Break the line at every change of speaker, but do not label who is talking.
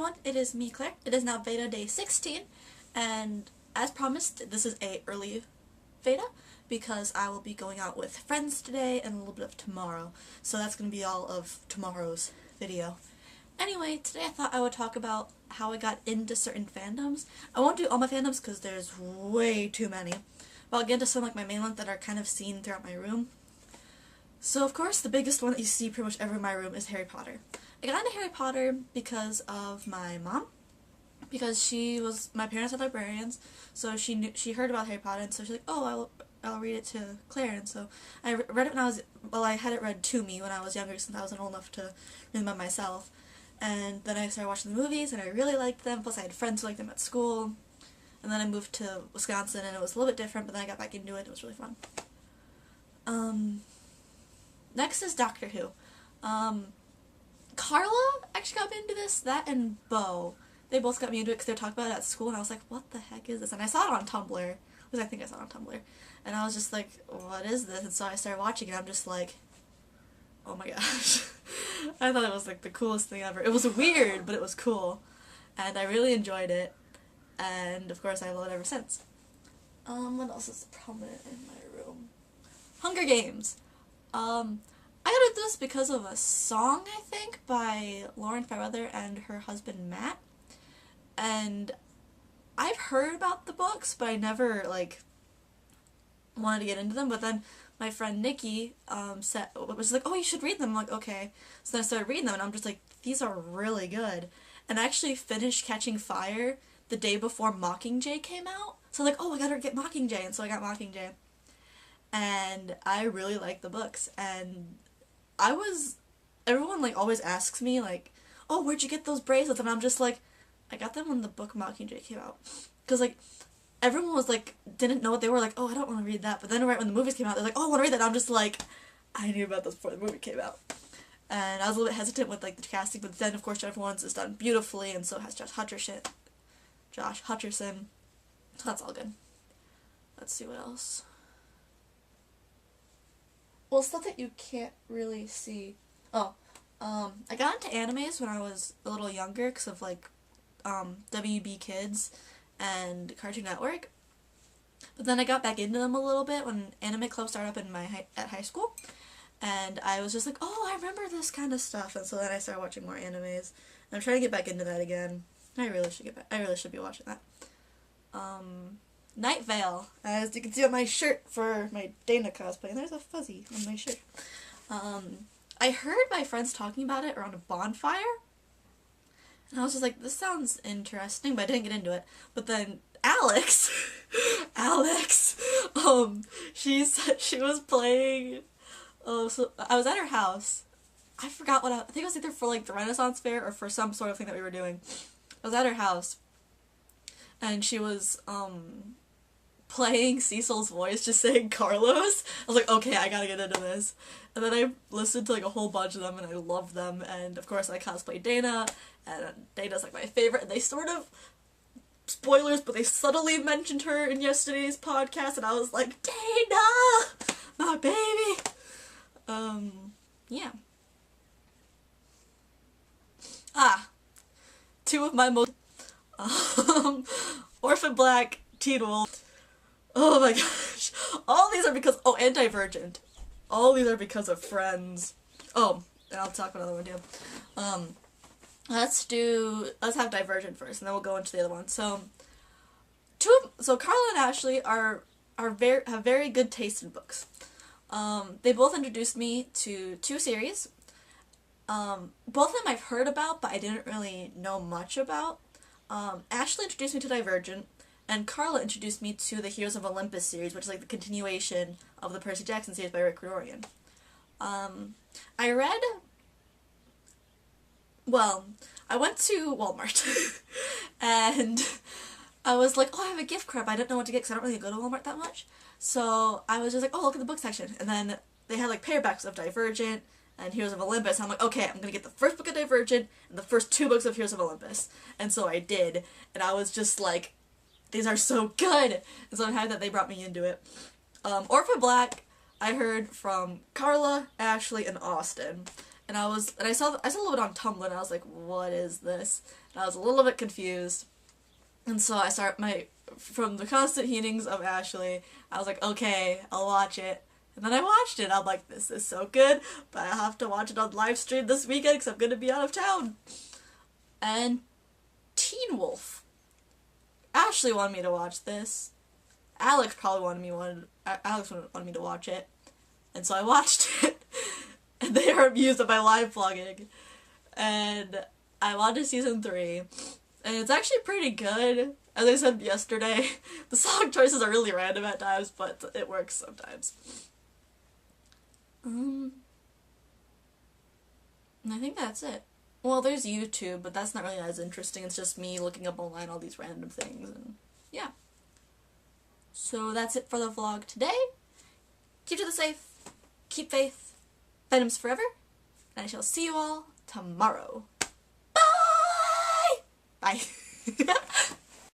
everyone, it is me, Claire. It is now VEDA day 16, and as promised, this is a early VEDA because I will be going out with friends today and a little bit of tomorrow, so that's going to be all of tomorrow's video. Anyway, today I thought I would talk about how I got into certain fandoms. I won't do all my fandoms because there's way too many, but I'll get into some like my main ones that are kind of seen throughout my room. So of course, the biggest one that you see pretty much everywhere in my room is Harry Potter. I got into Harry Potter because of my mom, because my parents are librarians, so she heard about Harry Potter, and so she's like, oh, I'll read it to Claire, and so I read it I had it read to me when I was younger, since I wasn't old enough to read them by myself, and then I started watching the movies, and I really liked them, plus I had friends who liked them at school, and then I moved to Wisconsin, and it was a little bit different, but then I got back into it, and it was really fun. Next is Doctor Who. Carla actually got me into this, that and Bo. They both got me into it because they were talking about it at school, and I was like, what the heck is this? And I saw it on Tumblr, because I think I saw it on Tumblr, and I was just like, what is this? And so I started watching it, and I'm just like, oh my gosh. I thought it was like the coolest thing ever. It was weird, but it was cool, and I really enjoyed it, and of course I love it ever since. What else is prominent in my room? Hunger Games. I got into this because of a song, I think, by Lauren Fairweather and her husband Matt, and I've heard about the books, but I never, wanted to get into them, but then my friend Nikki, was like, oh, you should read them. I'm like, okay. So then I started reading them, and I'm just like, these are really good. And I actually finished Catching Fire the day before Mockingjay came out, so I'm like, oh, I gotta get Mockingjay, and so I got Mockingjay. And I really like the books, and everyone always asks me oh, where'd you get those bracelets? And I'm just like, I got them when the book Mockingjay came out. Because everyone was didn't know what they were, oh, I don't want to read that. But then right when the movies came out, they're like, oh, I want to read that. And I'm just like, I knew about this before the movie came out. And I was a little bit hesitant with the casting, but then of course Jennifer Lawrence is done beautifully, and so has Josh Hutcherson. So that's all good. Let's see what else. Well, stuff that you can't really see. Oh, I got into animes when I was a little younger because of WB Kids and Cartoon Network. But then I got back into them a little bit when anime club started up at high school, and I was just like, oh, I remember this kind of stuff, and so then I started watching more animes. And I'm trying to get back into that again. I really should be watching that. Night Vale, as you can see on my shirt for my Dana cosplay, and there's a fuzzy on my shirt. I heard my friends talking about it around a bonfire, and I was just like, this sounds interesting, but I didn't get into it. But then Alex, she was playing, so I was at her house. I forgot I think it was either for the Renaissance Fair or for some sort of thing that we were doing. I was at her house, and she was, playing Cecil's voice, just saying Carlos. I was like, okay, I gotta get into this. And then I listened to a whole bunch of them, and I loved them, and of course I cosplayed Dana, and Dana's my favorite, and they sort of, spoilers, but they subtly mentioned her in yesterday's podcast, and I was like, Dana! My baby! Yeah. Two of my most, Orphan Black, Teen Wolf. Oh my gosh. All these are because, and Divergent. All these are because of Friends. Oh, and I'll talk about another one too. Let's have Divergent first, and then we'll go into the other one. So Carla and Ashley have very good taste in books. They both introduced me to two series. Both of them I've heard about, but I didn't really know much about. Ashley introduced me to Divergent, and Carla introduced me to the Heroes of Olympus series, which is the continuation of the Percy Jackson series by Rick Riordan. I went to Walmart, and I was like, oh, I have a gift card, but I didn't know what to get because I don't really go to Walmart that much. So I was just like, oh, look at the book section. And then they had paperbacks of Divergent and Heroes of Olympus. I'm like, okay, I'm gonna get the first book of Divergent and the first two books of Heroes of Olympus. And so I did, and I was just like, these are so good! And so I'm happy that they brought me into it. Orphan Black, I heard from Carla, Ashley, and Austin. And I saw a little bit on Tumblr, and I was like, what is this? and I was a little bit confused. And so I start from the constant heatings of Ashley, I was like, okay, I'll watch it. And then I watched it. I'm like, this is so good, but I have to watch it on live stream this weekend because I'm going to be out of town. And Teen Wolf. Ashley wanted me to watch this. Alex wanted me to watch it. And so I watched it. And they are amused at my live vlogging. And I watched season 3. And it's actually pretty good. As I said yesterday, the song choices are really random at times, but it works sometimes. And I think that's it. Well, there's YouTube, but that's not really as interesting. It's just me looking up online all these random things, and yeah. So that's it for the vlog today. Keep to the safe, keep faith, fandoms forever, and I shall see you all tomorrow. Bye! Bye.